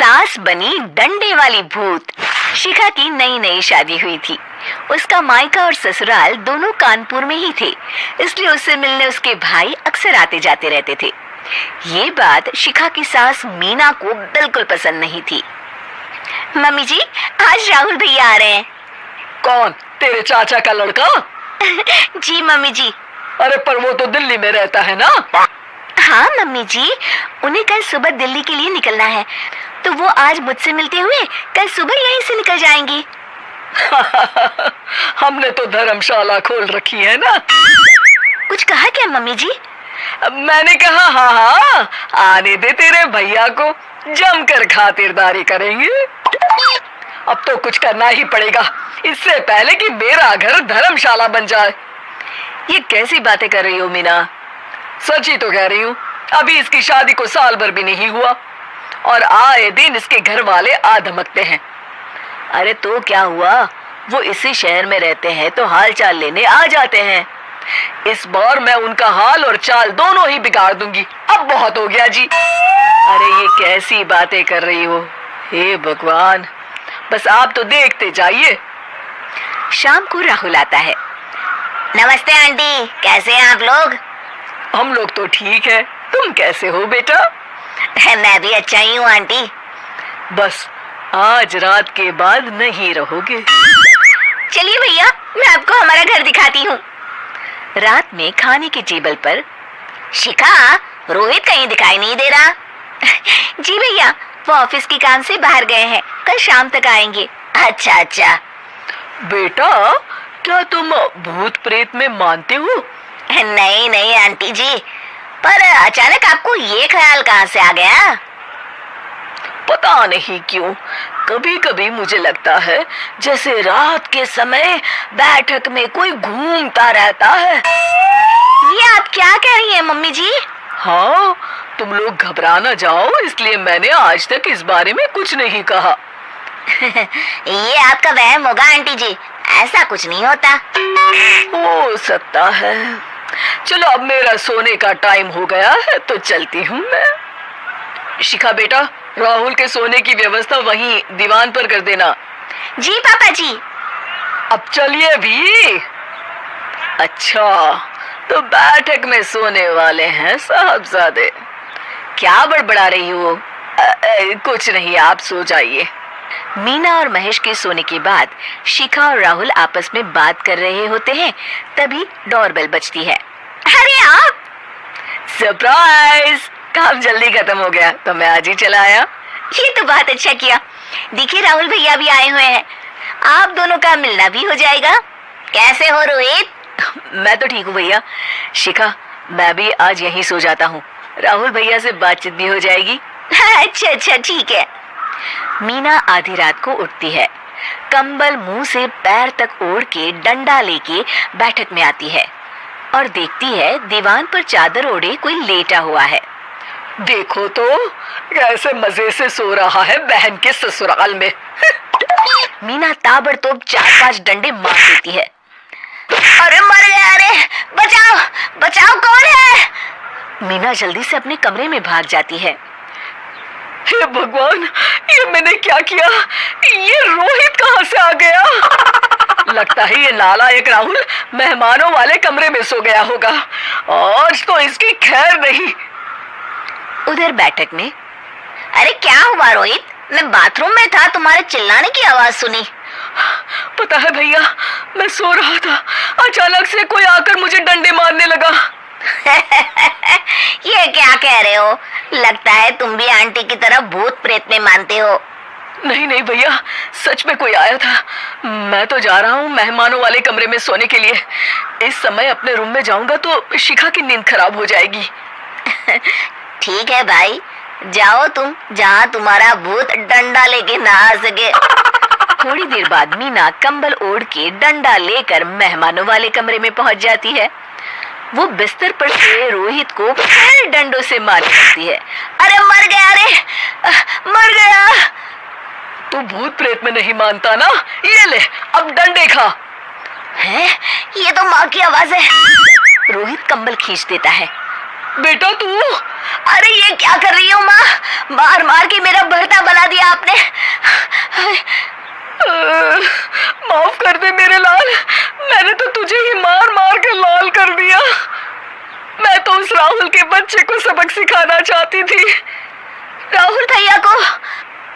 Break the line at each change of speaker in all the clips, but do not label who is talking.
सास बनी डंडे वाली भूत। शिखा की नई नई शादी हुई थी। उसका मायका और ससुराल दोनों कानपुर में ही थे, इसलिए उससे मिलने उसके भाई अक्सर आते जाते रहते थे। ये बात शिखा की सास मीना को बिल्कुल पसंद नहीं थी। मम्मी जी, आज राहुल भैया आ रहे हैं।
कौन? तेरे चाचा का लड़का?
जी मम्मी जी।
अरे पर वो तो दिल्ली में रहता है ना?
हाँ मम्मी जी, उन्हें कल सुबह दिल्ली के लिए निकलना है, तो वो आज मुझसे मिलते हुए कल सुबह यहीं से निकल जाएंगी।
हमने तो धर्मशाला खोल रखी है ना।
कुछ कहा क्या मम्मी जी?
मैंने कहा हाँ, आने दे तेरे भैया को, जमकर खातिरदारी करेंगे। अब तो कुछ करना ही पड़ेगा, इससे पहले कि मेरा घर धर्मशाला बन जाए।
ये कैसी बातें कर रही हो मीना?
सच ही तो कह रही हूँ। अभी इसकी शादी को साल भर भी नहीं हुआ और आए दिन इसके घर वाले आ धमकते हैं।
अरे तो क्या हुआ, वो इसी शहर में रहते हैं तो हाल चाल लेने आ जाते हैं।
इस बार मैं उनका हाल और चाल दोनों ही बिगाड़ दूंगी। अब बहुत हो गया जी।
अरे ये कैसी बातें कर रही हो?
हे भगवान, बस आप तो देखते जाइए।
शाम को राहुल आता है। नमस्ते आंटी, कैसे हैं आप लोग?
हम लोग तो ठीक है, तुम कैसे हो बेटा?
मैं भी अच्छा ही हूँ आंटी।
बस आज रात के बाद नहीं रहोगे।
चलिए भैया, मैं आपको हमारा घर दिखाती हूँ। रात में खाने की टेबल पर शिखा, रोहित कहीं दिखाई नहीं दे रहा। जी भैया, वो ऑफिस के काम से बाहर गए हैं, कल शाम तक आएंगे। अच्छा अच्छा।
बेटा, क्या तुम भूत प्रेत में मानते हो?
नहीं नहीं आंटी जी, पर अचानक आपको ये ख्याल कहाँ से आ गया?
पता नहीं क्यों, कभी कभी मुझे लगता है जैसे रात के समय बैठक में कोई घूमता रहता है।
ये आप क्या कह रही हैं मम्मी जी?
हाँ, तुम लोग घबरा ना जाओ, इसलिए मैंने आज तक इस बारे में कुछ नहीं कहा।
ये आपका वहम होगा आंटी जी, ऐसा कुछ नहीं होता।
हो सकता है। चलो अब मेरा सोने का टाइम हो गया है तो चलती हूँ मैं। शिखा बेटा, राहुल के सोने की व्यवस्था वहीं दीवान पर कर देना।
जी पापा जी।
अब चलिए भी। अच्छा, तो बैठक में सोने वाले हैं साहबजादे।
क्या बड़बड़ा रही हो?
कुछ नहीं, आप सो जाइए।
मीना और महेश के सोने के बाद शिखा और राहुल आपस में बात कर रहे होते हैं, तभी डोरबेल बजती है। अरे आप!
सरप्राइज! काम जल्दी खत्म हो गया तो मैं आज ही चला आया।
ये तो बहुत अच्छा किया। देखिए राहुल भैया भी आए हुए हैं, आप दोनों का मिलना भी हो जाएगा। कैसे हो रोहित?
मैं तो ठीक हूँ भैया। शिखा, मैं भी आज यहीं सो जाता हूँ, राहुल भैया से बातचीत भी हो जाएगी।
अच्छा अच्छा ठीक है। मीना आधी रात को उठती है, कंबल मुंह से पैर तक ओढ़ के डंडा लेके बैठक में आती है और देखती है दीवान पर चादर ओढ़े कोई लेटा हुआ है।
देखो तो कैसे मजे से सो रहा है बहन के ससुराल में।
मीना ताबड़तोड़ 4-5 डंडे मार देती है। अरे मर गया! अरे बचाओ बचाओ, कौन है? मीना जल्दी से अपने कमरे में भाग जाती है।
हे भगवान, ये मैंने क्या किया? ये रोहित कहाँ से आ गया? लगता है ये नालायक राहुल मेहमानों वाले कमरे में सो गया होगा। आज तो इसकी खैर नहीं।
उधर बैठक में, अरे क्या हुआ रोहित? मैं बाथरूम में था, तुम्हारे चिल्लाने की आवाज सुनी।
पता है भैया, मैं सो रहा था, अचानक से कोई आकर मुझे डंडे मारने लगा।
ये क्या कह रहे हो? लगता है तुम भी आंटी की तरह भूत प्रेत में मानते हो।
नहीं नहीं भैया, सच में कोई आया था। मैं तो जा रहा हूँ मेहमानों वाले कमरे में सोने के लिए। इस समय अपने रूम में जाऊंगा तो शिखा की नींद खराब हो जाएगी।
ठीक है भाई, जाओ तुम, जहाँ तुम्हारा भूत डंडा लेके ना आ सके। थोड़ी देर बाद मीना कंबल ओढ़ के डंडा लेकर मेहमानों वाले कमरे में पहुंच जाती है। वो बिस्तर पर से रोहित को फिर डंडों से मार करती है। अरे मर गया! अरे मर गया!
तू भूत प्रेत में नहीं मानता ना? ये ले, अब डंडे खा।
हैं? ये तो माँ की आवाज है। रोहित कंबल खींच देता है।
बेटा तू!
अरे ये क्या कर रही हो माँ? मार मार के मेरा भरता बना दिया
अरे मेरे लाल, मैंने तो तुझे ही मार मार कर लाल कर दिया। मैं तो उस राहुल के बच्चे को सबक सिखाना चाहती थी।
राहुल भैया को?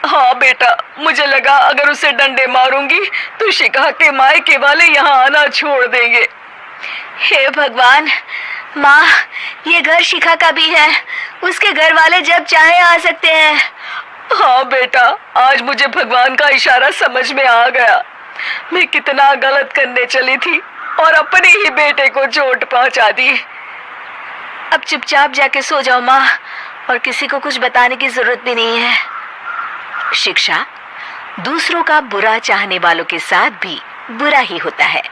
हाँ बेटा, मुझे लगा अगर उसे डंडे मारूंगी तो शिखा के मायके वाले यहाँ आना छोड़ देंगे।
हे भगवान, माँ, ये घर शिखा का भी है, उसके घर वाले जब चाहे आ सकते हैं।
हाँ बेटा, आज मुझे भगवान का इशारा समझ में आ गया। मैं कितना गलत करने चली थी और अपने ही बेटे को चोट पहुंचा दी।
अब चुपचाप जाके सो जाओ माँ, और किसी को कुछ बताने की जरूरत भी नहीं है। शिक्षा दूसरों का बुरा चाहने वालों के साथ भी बुरा ही होता है।